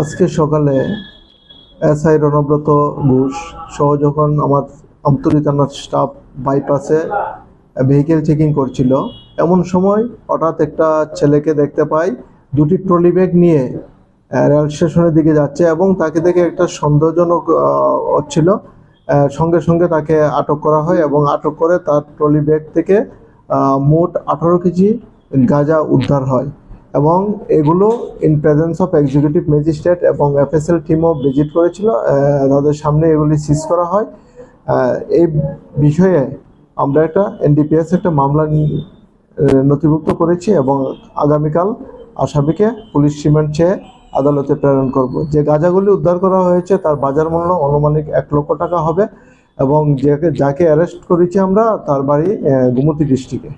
আজকে সকালে এসআই রণব্রত ঘোষ সহ যখন আমার আমতলী থানার স্টাফ বাইপাসে ভেহিকেল চেকিং করছিল, এমন সময় হঠাৎ একটা ছেলেকে দেখতে পাই দুটি ট্রলি ব্যাগ নিয়ে রেল স্টেশনের দিকে যাচ্ছে এবং তাকে দেখে একটা সন্দেহজনক হচ্ছিল। সঙ্গে সঙ্গে তাকে আটক করা হয় এবং আটক করে তার ট্রলি ব্যাগ থেকে মোট 18 কেজি গাঁজা উদ্ধার হয় এবং এগুলো in presence of executive magistrate এবং এফএসএল টিমও ভিজিট করেছিল। তাদের সামনে এগুলি সিজ করা হয়। এই বিষয়ে আমরা একটা এনডিপিএস একটা মামলা নথিভুক্ত করেছি এবং আগামীকাল আসামিকে পুলিশ রিমান্ড চেয়ে আদালতে প্রেরণ করব। যে গাঁজাগুলি উদ্ধার করা হয়েছে তার বাজার মূল্য আনুমানিক 1 লক্ষ টাকা হবে এবং যাকে অ্যারেস্ট করেছি আমরা তার বাড়ি গোমতী ডিস্ট্রিক্টে।